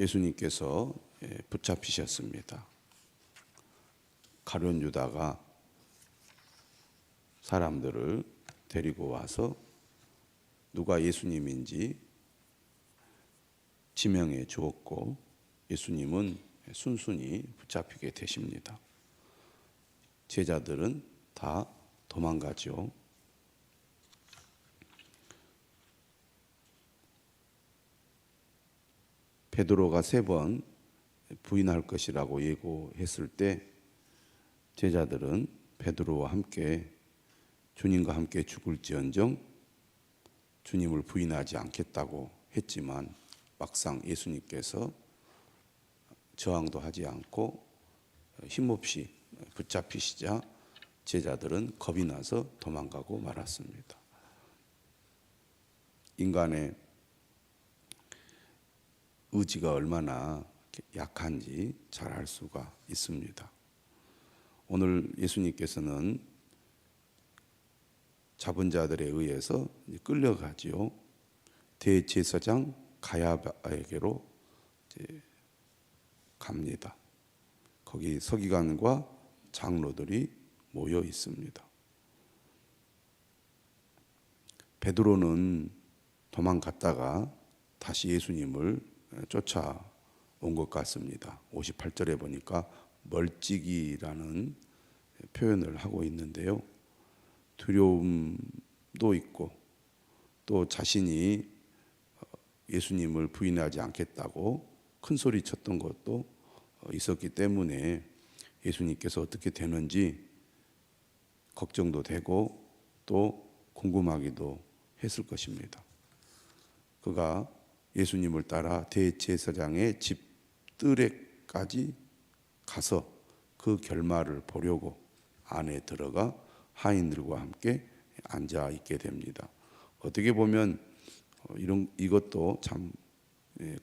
예수님께서 붙잡히셨습니다. 가룟 유다가 사람들을 데리고 와서 누가 예수님인지 지명해 주었고 예수님은 순순히 붙잡히게 되십니다. 제자들은 다 도망가죠. 베드로가 3번 부인할 것이라고 예고했을 때 제자들은 베드로와 함께 주님과 함께 죽을지언정 주님을 부인하지 않겠다고 했지만 막상 예수님께서 저항도 하지 않고 힘없이 붙잡히시자 제자들은 겁이 나서 도망가고 말았습니다. 인간의 의지가 얼마나 약한지 잘 알 수가 있습니다. 오늘 예수님께서는 잡은 자들에 의해서 끌려가지요. 대제사장 가야바에게로 갑니다. 거기 서기관과 장로들이 모여 있습니다. 베드로는 도망갔다가 다시 예수님을 쫓아온 것 같습니다. 58절에 보니까 멀찍이라는 표현을 하고 있는데요. 두려움도 있고 또 자신이 예수님을 부인하지 않겠다고 큰 소리 쳤던 것도 있었기 때문에 예수님께서 어떻게 되는지 걱정도 되고 또 궁금하기도 했을 것입니다. 그가 예수님을 따라 대제사장의 집 뜰에까지 가서 그 결말을 보려고 안에 들어가 하인들과 함께 앉아 있게 됩니다. 어떻게 보면 이것도 참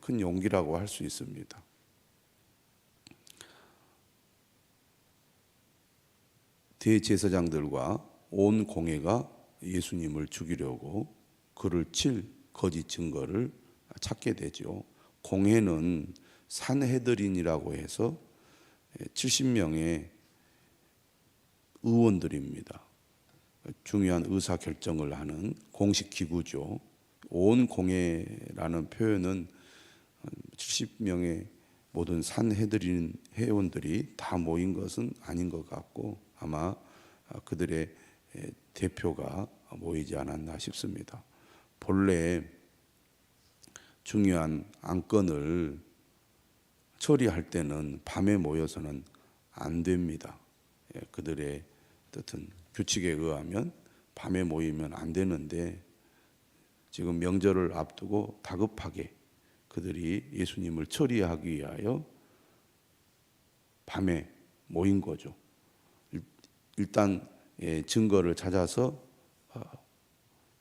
큰 용기라고 할 수 있습니다. 대제사장들과 온 공회가 예수님을 죽이려고 그를 칠 거짓 증거를 찾게 되죠. 공회는 산헤드린이라고 해서 70명의 의원들입니다. 중요한 의사 결정을 하는 공식 기구죠. 온 공회라는 표현은 70명의 모든 산헤드린 회원들이 다 모인 것은 아닌 것 같고 아마 그들의 대표가 모이지 않았나 싶습니다. 본래 중요한 안건을 처리할 때는 밤에 모여서는 안 됩니다. 그들의 어떤 규칙에 의하면 밤에 모이면 안 되는데 지금 명절을 앞두고 다급하게 그들이 예수님을 처리하기 위하여 밤에 모인 거죠. 일단 증거를 찾아서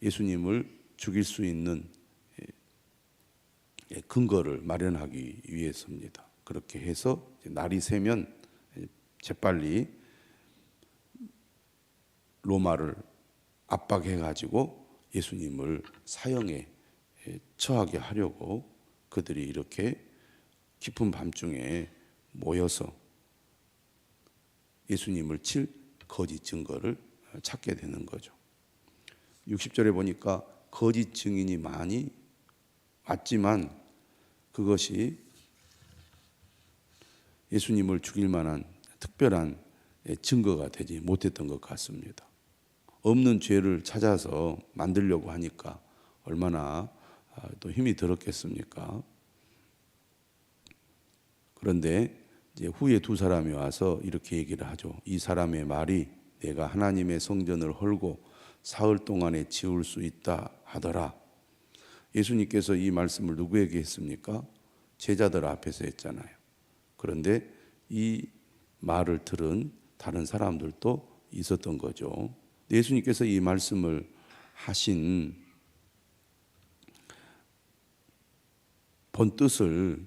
예수님을 죽일 수 있는 근거를 마련하기 위해서입니다. 그렇게 해서 날이 새면 재빨리 로마를 압박해가지고 예수님을 사형에 처하게 하려고 그들이 이렇게 깊은 밤중에 모여서 예수님을 칠 거짓 증거를 찾게 되는 거죠. 60절에 보니까 거짓 증인이 많이 왔지만 그것이 예수님을 죽일 만한 특별한 증거가 되지 못했던 것 같습니다. 없는 죄를 찾아서 만들려고 하니까 얼마나 또 힘이 들었겠습니까? 그런데 이제 후에 2사람이 와서 이렇게 얘기를 하죠. 이 사람의 말이 내가 하나님의 성전을 헐고 사흘 동안에 지을 수 있다 하더라. 예수님께서 이 말씀을 누구에게 했습니까? 제자들 앞에서 했잖아요. 그런데 이 말을 들은 다른 사람들도 있었던 거죠. 예수님께서 이 말씀을 하신 본 뜻을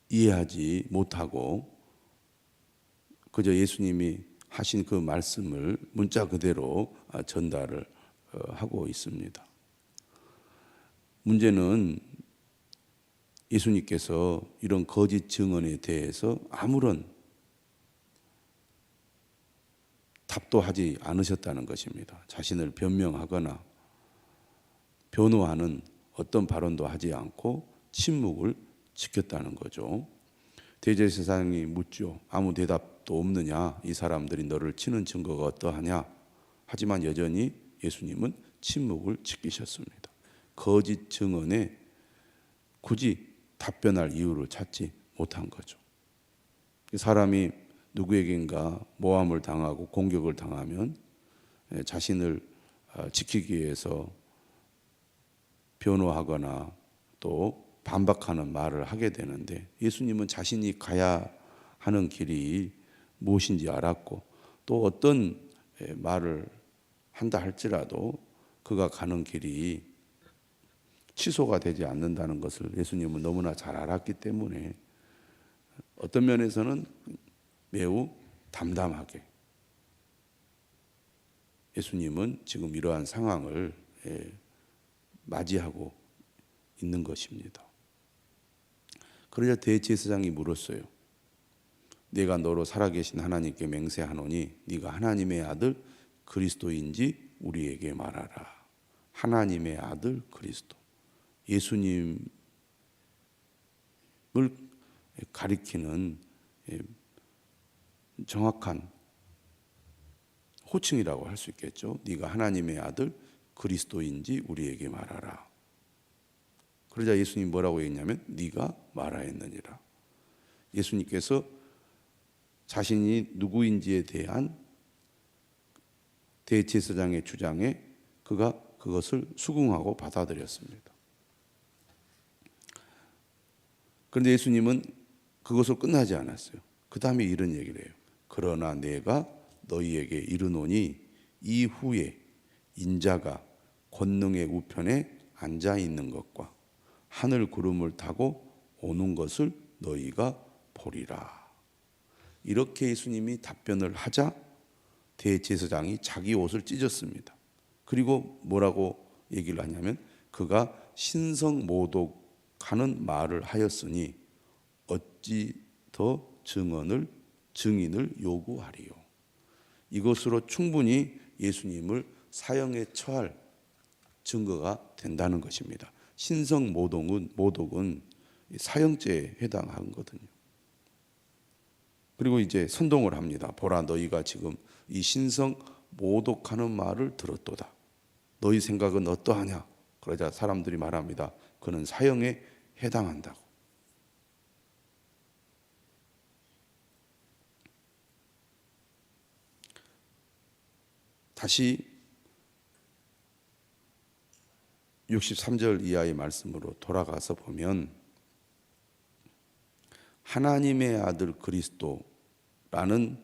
이해하지 못하고 그저 예수님이 하신 그 말씀을 문자 그대로 전달을 하고 있습니다. 문제는 예수님께서 이런 거짓 증언에 대해서 아무런 답도 하지 않으셨다는 것입니다. 자신을 변명하거나 변호하는 어떤 발언도 하지 않고 침묵을 지켰다는 거죠. 대제사장이 묻죠. 아무 대답도 없느냐? 이 사람들이 너를 치는 증거가 어떠하냐? 하지만 여전히 예수님은 침묵을 지키셨습니다. 거짓 증언에 굳이 답변할 이유를 찾지 못한 거죠. 사람이 누구에겐가 모함을 당하고 공격을 당하면 자신을 지키기 위해서 변호하거나 또 반박하는 말을 하게 되는데, 예수님은 자신이 가야 하는 길이 무엇인지 알았고, 또 어떤 말을 한다 할지라도 그가 가는 길이 취소가 되지 않는다는 것을 예수님은 너무나 잘 알았기 때문에 어떤 면에서는 매우 담담하게 예수님은 지금 이러한 상황을 맞이하고 있는 것입니다. 그러자 대제사장이 물었어요. 내가 너로 살아계신 하나님께 맹세하노니 네가 하나님의 아들 그리스도인지 우리에게 말하라. 하나님의 아들 그리스도, 예수님을 가리키는 정확한 호칭이라고 할 수 있겠죠. 네가 하나님의 아들 그리스도인지 우리에게 말하라. 그러자 예수님이 뭐라고 했냐면 네가 말하였느니라. 예수님께서 자신이 누구인지에 대한 대제사장의 주장에 그가 그것을 수긍하고 받아들였습니다. 그런데 예수님은 그것으로 끝나지 않았어요. 그 다음에 이런 얘기를 해요. 그러나 내가 너희에게 이르노니 이후에 인자가 권능의 우편에 앉아 있는 것과 하늘 구름을 타고 오는 것을 너희가 보리라. 이렇게 예수님이 답변을 하자 대제사장이 자기 옷을 찢었습니다. 그리고 뭐라고 얘기를 하냐면 그가 신성모독하는 말을 하였으니 어찌 더 증인을 요구하리요. 이것으로 충분히 예수님을 사형에 처할 증거가 된다는 것입니다. 신성모독은 사형죄에 해당하거든요. 그리고 이제 선동을 합니다. 보라, 너희가 지금 이 신성모독하는 말을 들었도다. 너희 생각은 어떠하냐? 그러자 사람들이 말합니다. 그는 사형에 해당한다고. 다시 63절 이하의 말씀으로 돌아가서 보면 하나님의 아들 그리스도라는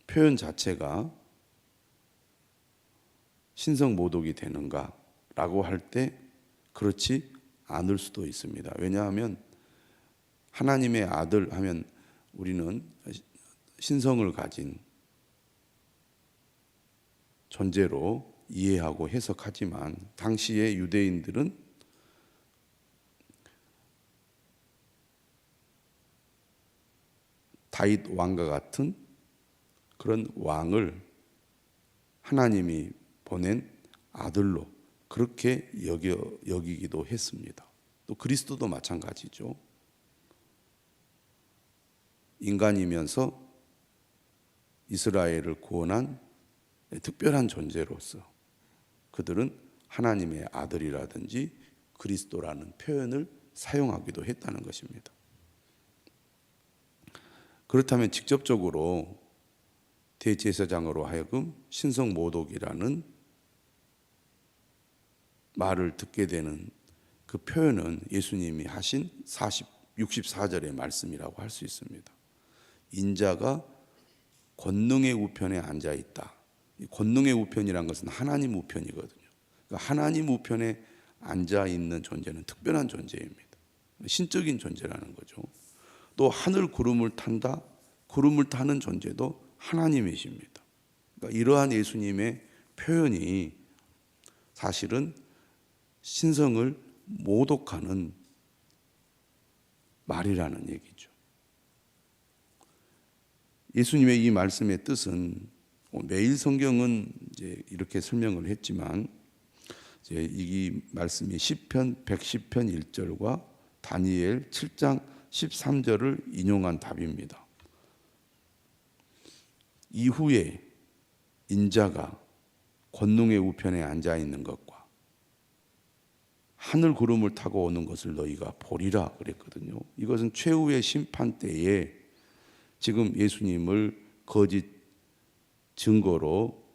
표현 자체가 신성모독이 되는가라고 할 때 그렇지 않을 수도 있습니다. 왜냐하면 하나님의 아들 하면 우리는 신성을 가진 존재로 이해하고 해석하지만 당시의 유대인들은 다윗 왕과 같은 그런 왕을 하나님이 보낸 아들로 그렇게 여기기도 했습니다. 또 그리스도도 마찬가지죠. 인간이면서 이스라엘을 구원한 특별한 존재로서 그들은 하나님의 아들이라든지 그리스도라는 표현을 사용하기도 했다는 것입니다. 그렇다면 직접적으로 대제사장으로 하여금 신성모독이라는 말을 듣게 되는 그 표현은 예수님이 하신 64절의 말씀이라고 할 수 있습니다. 인자가 권능의 우편에 앉아 있다. 권능의 우편이란 것은 하나님 우편이거든요. 그러니까 하나님 우편에 앉아 있는 존재는 특별한 존재입니다. 신적인 존재라는 거죠. 또 하늘 구름을 탄다. 구름을 타는 존재도 하나님이십니다. 그러니까 이러한 예수님의 표현이 사실은 신성을 모독하는 말이라는 얘기죠. 예수님의 이 말씀의 뜻은 매일 성경은 이제 이렇게 설명을 했지만 이제 이 말씀이 시편 110편 1절과 다니엘 7장 13절을 인용한 답입니다. 이후에 인자가 권능의 우편에 앉아 있는 것과 하늘 구름을 타고 오는 것을 너희가 보리라 그랬거든요. 이것은 최후의 심판 때에 지금 예수님을 거짓 증거로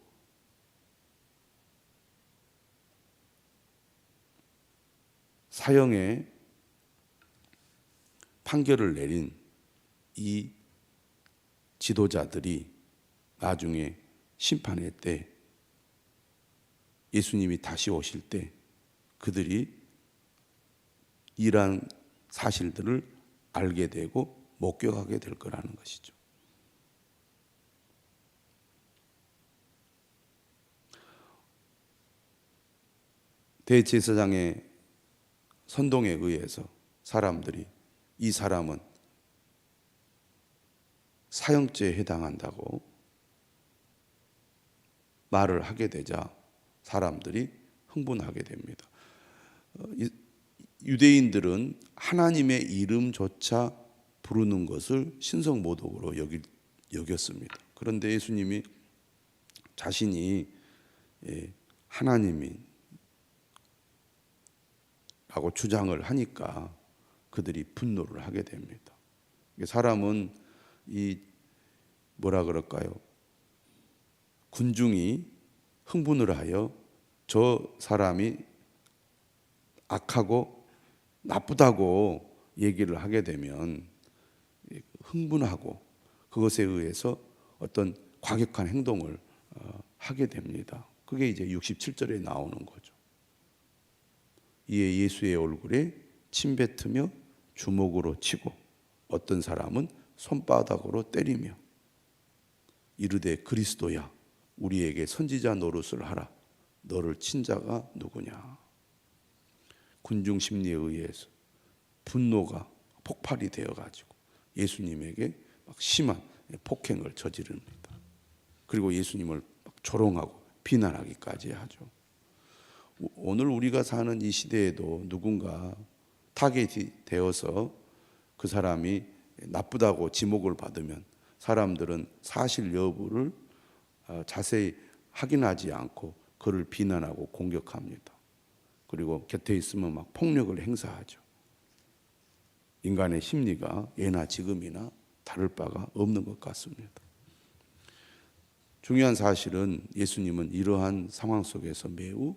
사형의 판결을 내린 이 지도자들이 나중에 심판의 때 예수님이 다시 오실 때 그들이 이러한 사실들을 알게 되고 목격하게 될 거라는 것이죠. 대제사장의 선동에 의해서 사람들이 이 사람은 사형죄에 해당한다고 말을 하게 되자 사람들이 흥분하게 됩니다. 유대인들은 하나님의 이름조차 부르는 것을 신성모독으로 여겼습니다. 그런데 예수님이 자신이 하나님이라고 주장을 하니까 그들이 분노를 하게 됩니다. 사람은 이 뭐라 그럴까요? 군중이 흥분을 하여 저 사람이 악하고 나쁘다고 얘기를 하게 되면 흥분하고 그것에 의해서 어떤 과격한 행동을 하게 됩니다. 그게 이제 67절에 나오는 거죠. 이에 예수의 얼굴에 침 뱉으며 주먹으로 치고 어떤 사람은 손바닥으로 때리며 이르되 그리스도야 우리에게 선지자 노릇을 하라. 너를 친 자가 누구냐. 군중 심리에 의해서 분노가 폭발이 되어가지고 예수님에게 막 심한 폭행을 저지릅니다. 그리고 예수님을 막 조롱하고 비난하기까지 하죠. 오늘 우리가 사는 이 시대에도 누군가 타겟이 되어서 그 사람이 나쁘다고 지목을 받으면 사람들은 사실 여부를 자세히 확인하지 않고 그를 비난하고 공격합니다. 그리고 곁에 있으면 막 폭력을 행사하죠. 인간의 심리가 예나 지금이나 다를 바가 없는 것 같습니다. 중요한 사실은 예수님은 이러한 상황 속에서 매우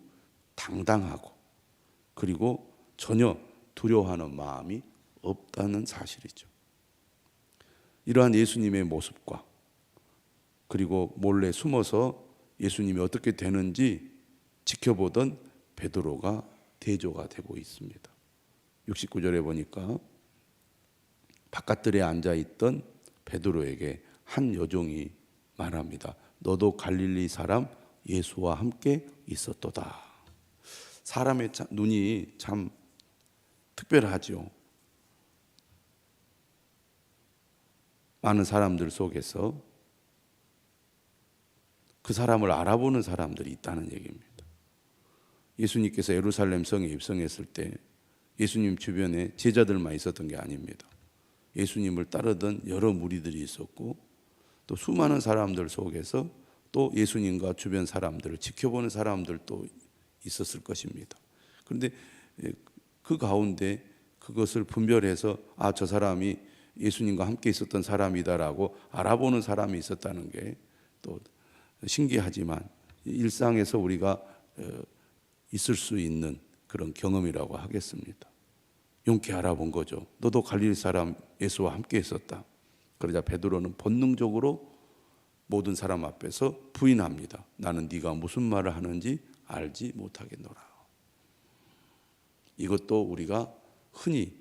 당당하고 그리고 전혀 두려워하는 마음이 없다는 사실이죠. 이러한 예수님의 모습과 그리고 몰래 숨어서 예수님이 어떻게 되는지 지켜보던 베드로가 대조가 되고 있습니다. 69절에 보니까 바깥들에 앉아있던 베드로에게 한 여종이 말합니다. 너도 갈릴리 사람 예수와 함께 있었도다. 사람의 눈이 참 특별하죠. 많은 사람들 속에서 그 사람을 알아보는 사람들이 있다는 얘기입니다. 예수님께서 예루살렘 성에 입성했을 때 예수님 주변에 제자들만 있었던 게 아닙니다. 예수님을 따르던 여러 무리들이 있었고 또 수많은 사람들 속에서 또 예수님과 주변 사람들을 지켜보는 사람들도 있었을 것입니다. 그런데 그 가운데 그것을 분별해서 저 사람이 예수님과 함께 있었던 사람이다라고 알아보는 사람이 있었다는 게 또 신기하지만 일상에서 우리가 있을 수 있는 그런 경험이라고 하겠습니다. 용케 알아본 거죠. 너도 갈릴리 사람 예수와 함께 있었다. 그러자 베드로는 본능적으로 모든 사람 앞에서 부인합니다. 나는 네가 무슨 말을 하는지 알지 못하겠노라. 이것도 우리가 흔히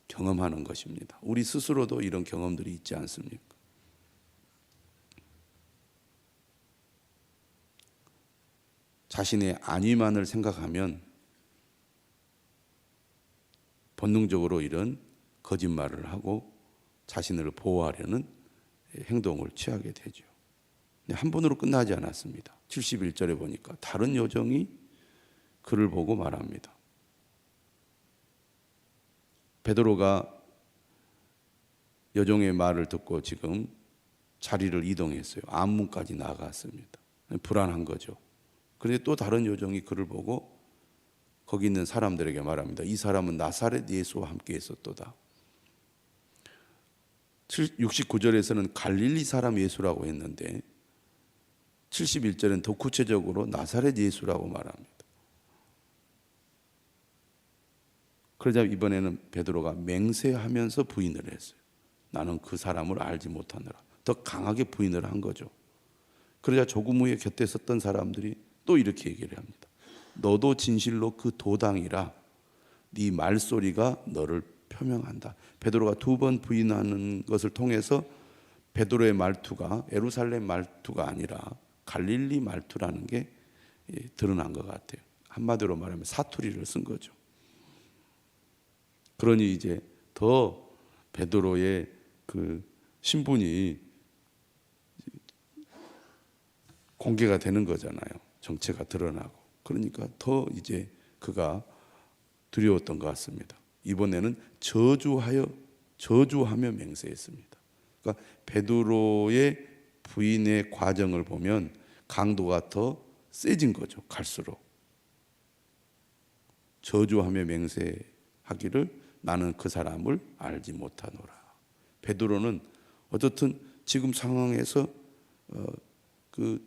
경험하는 것입니다. 우리 스스로도 이런 경험들이 있지 않습니까? 자신의 안위만을 생각하면 본능적으로 이런 거짓말을 하고 자신을 보호하려는 행동을 취하게 되죠. 한 번으로 끝나지 않았습니다. 71절에 보니까 다른 여종이 그를 보고 말합니다. 베드로가 여종의 말을 듣고 지금 자리를 이동했어요. 앞문까지 나갔습니다. 불안한 거죠. 그런데 또 다른 여종이 그를 보고 거기 있는 사람들에게 말합니다. 이 사람은 나사렛 예수와 함께 있었도다. 69절에서는 갈릴리 사람 예수라고 했는데 71절은 더 구체적으로 나사렛 예수라고 말합니다. 그러자 이번에는 베드로가 맹세하면서 부인을 했어요. 나는 그 사람을 알지 못하느라. 더 강하게 부인을 한 거죠. 그러자 조금 후에 곁에 섰던 사람들이 또 이렇게 얘기를 합니다. 너도 진실로 그 도당이라. 네 말소리가 너를 표명한다. 베드로가 두 번 부인하는 것을 통해서 베드로의 말투가 예루살렘 말투가 아니라 갈릴리 말투라는 게 드러난 것 같아요. 한마디로 말하면 사투리를 쓴 거죠. 그러니 이제 더 베드로의 그 신분이 공개가 되는 거잖아요. 정체가 드러나고. 그러니까 더 이제 그가 두려웠던 것 같습니다. 이번에는 저주하며 맹세했습니다. 그러니까 베드로의 부인의 과정을 보면 강도가 더 세진 거죠. 갈수록 저주하며 맹세하기를 나는 그 사람을 알지 못하노라. 베드로는 어떻든 지금 상황에서 그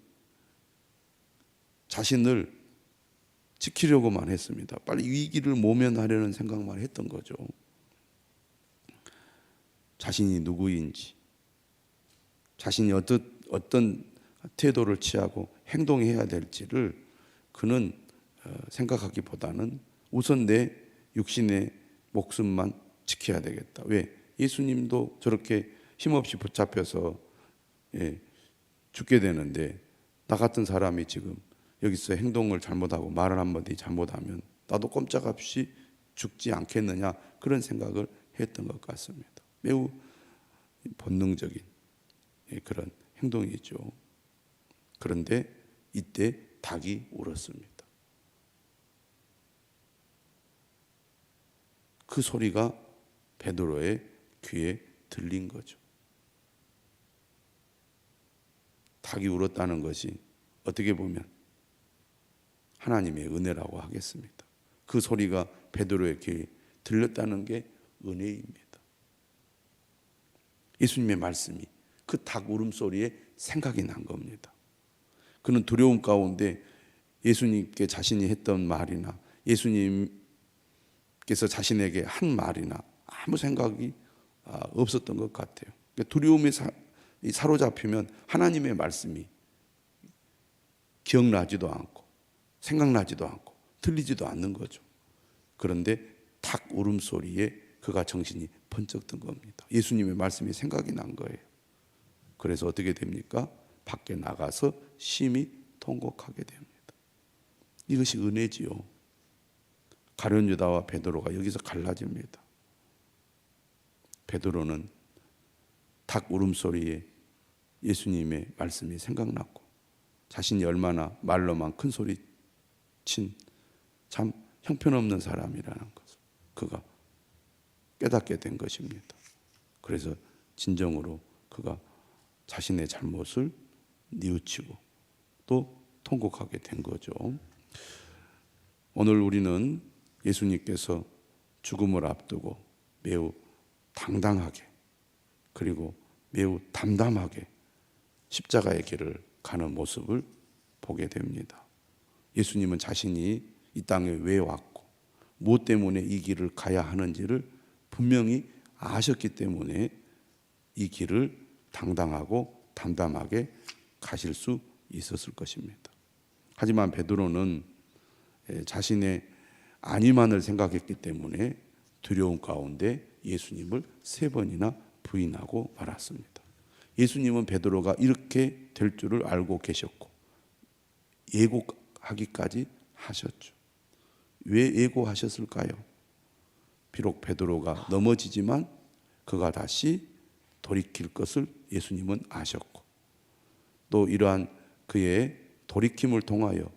자신을 지키려고만 했습니다. 빨리 위기를 모면하려는 생각만 했던 거죠. 자신이 누구인지, 자신이 어떤 태도를 취하고 행동해야 될지를 그는 생각하기보다는 우선 내 육신의 목숨만 지켜야 되겠다. 왜? 예수님도 저렇게 힘없이 붙잡혀서 죽게 되는데 나 같은 사람이 지금 여기서 행동을 잘못하고 말을 한마디 잘못하면 나도 꼼짝없이 죽지 않겠느냐 그런 생각을 했던 것 같습니다. 매우 본능적인 그런 행동이죠. 그런데 이때 닭이 울었습니다. 그 소리가 베드로의 귀에 들린 거죠. 닭이 울었다는 것이 어떻게 보면 하나님의 은혜라고 하겠습니다. 그 소리가 베드로의 귀에 들렸다는 게 은혜입니다. 예수님의 말씀이 그 닭 울음소리에 생각이 난 겁니다. 그는 두려움 가운데 예수님께 자신이 했던 말이나 예수님께서 자신에게 한 말이나 아무 생각이 없었던 것 같아요. 두려움에 사로잡히면 하나님의 말씀이 기억나지도 않고 생각나지도 않고 들리지도 않는 거죠. 그런데 닭 울음소리에 그가 정신이 번쩍 든 겁니다. 예수님의 말씀이 생각이 난 거예요. 그래서 어떻게 됩니까? 밖에 나가서 심히 통곡하게 됩니다. 이것이 은혜지요. 가룟 유다와 베드로가 여기서 갈라집니다. 베드로는 닭 울음소리에 예수님의 말씀이 생각났고 자신이 얼마나 말로만 큰 소리 친 참 형편없는 사람이라는 것을 그가 깨닫게 된 것입니다. 그래서 진정으로 그가 자신의 잘못을 뉘우치고 또 통곡하게 된 거죠. 오늘 우리는 예수님께서 죽음을 앞두고 매우 당당하게 그리고 매우 담담하게 십자가의 길을 가는 모습을 보게 됩니다. 예수님은 자신이 이 땅에 왜 왔고 무엇 때문에 이 길을 가야 하는지를 분명히 아셨기 때문에 이 길을 당당하고 담담하게 가실 수 있었을 것입니다. 하지만 베드로는 자신의 안위만을 생각했기 때문에 두려움 가운데 예수님을 3번이나 부인하고 말았습니다. 예수님은 베드로가 이렇게 될 줄을 알고 계셨고 예고하기까지 하셨죠. 왜 예고하셨을까요? 비록 베드로가 넘어지지만 그가 다시 돌이킬 것을 예수님은 아셨고, 또 이러한 그의 돌이킴을 통하여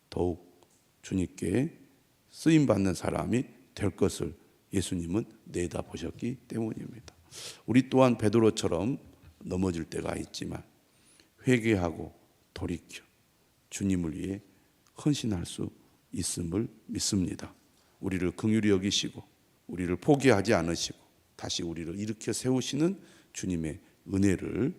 더욱 주님께 쓰임받는 사람이 될 것을 예수님은 내다보셨기 때문입니다. 우리 또한 베드로처럼 넘어질 때가 있지만 회개하고 돌이켜 주님을 위해 헌신할 수 있음을 믿습니다. 우리를 긍휼히 여기시고 우리를 포기하지 않으시고 다시 우리를 일으켜 세우시는 주님의 은혜를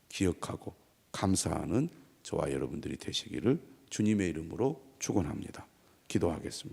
기억하고 감사하는 저와 여러분들이 되시기를 주님의 이름으로 축원합니다. 기도하겠습니다.